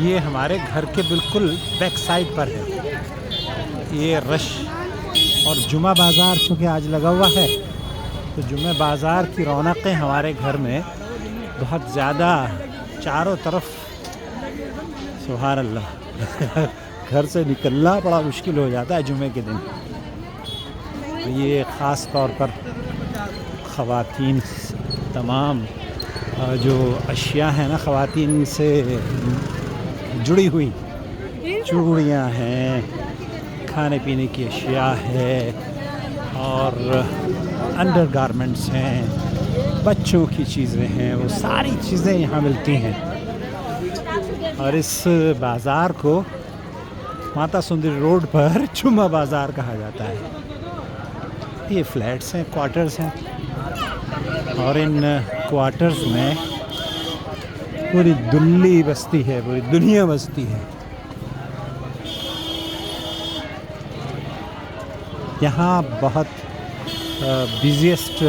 ये हमारे घर के बिल्कुल बैक साइड पर है ये रश। और जुमा बाज़ार चूँकि आज लगा हुआ है तो जुमे बाज़ार की रौनकें हमारे घर में बहुत ज़्यादा चारों तरफ। सुभान अल्लाह घर से निकलना बड़ा मुश्किल हो जाता है जुमे के दिन। ये ख़ास तौर पर ख़वातीन तमाम जो अशिया हैं ना ख़वातीन से जुड़ी हुई, चूड़ियाँ हैं, खाने पीने की अशिया है और अंडर गारमेंट्स हैं, बच्चों की चीज़ें हैं, वो सारी चीज़ें यहाँ मिलती हैं। और इस बाज़ार को माता सुंदरी रोड पर जुम्मा बाज़ार कहा जाता है। ये फ्लैट्स हैं, क्वार्टर्स हैं और इन क्वार्टर्स में पूरी दिल्ली बसती है, पूरी दुनिया बसती है। यहाँ बहुत बिज़ीएस्ट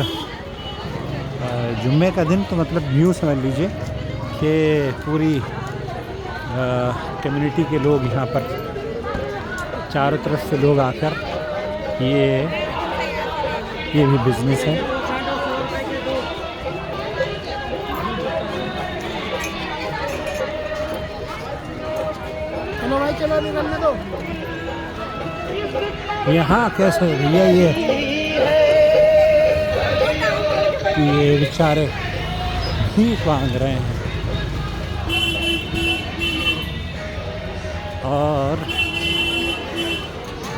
जुम्मे का दिन तो मतलब यूँ समझ लीजिए कि पूरी कम्युनिटी के लोग यहाँ पर चारों तरफ से लोग आकर ये भी बिज़नेस है। चलो भाई चलो अभी करने दो। यहाँ कैसे भैया ये बेचारे भीख मांग रहे हैं। और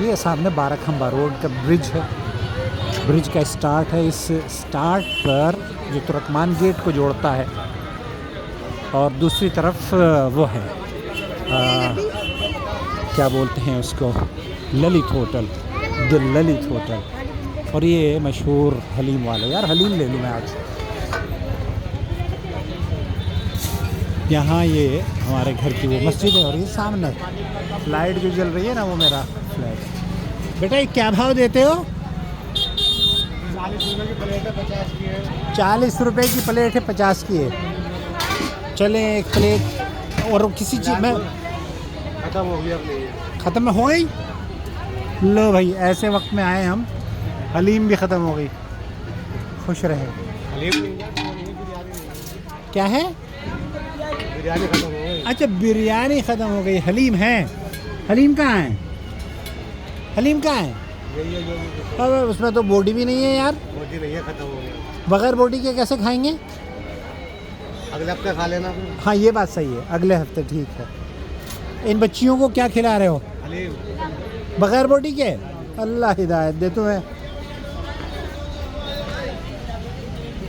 ये सामने बाराखंबा रोड का ब्रिज है, ब्रिज का स्टार्ट है। इस स्टार्ट पर जो तुर्कमान गेट को जोड़ता है और दूसरी तरफ वो है क्या बोलते हैं उसको, Lalit hotel, the Lalit hotel. और ये मशहूर हलीम वाले, यार हलीम ले लूँ मैं आज। यहाँ ये हमारे घर की वो मस्जिद है और ये सामने लाइट जो जल रही है ना वो मेरा फ्लैट। बेटा ये क्या भाव देते हो? 40 रुपये की प्लेट है, 50 की है। 40 रुपये की प्लेट है, 50 की है। चलें एक प्लेट और किसी चीज़ में खत्म हो गया अपनी, ख़त्म हो गई। लो भाई ऐसे वक्त में आए हम, हलीम भी ख़त्म हो गई। खुश रहे। क्या है? बिरयानी खत्म हो गई। अच्छा बिरयानी ख़त्म हो गई, हलीम है। हलीम कहाँ है? हलीम कहाँ है? अब उसमें तो बोटी भी नहीं है यार। बोटी नहीं है, खत्म हो गया। बगैर बोटी के कैसे खाएंगे? अगले हफ्ते खा लेना फिर। हाँ ये बात सही है, अगले हफ्ते ठीक है। इन बच्चियों को क्या खिला रहे हो हलीम। बगैर बोटी के? अल्लाह हिदायत दे तुम्हें।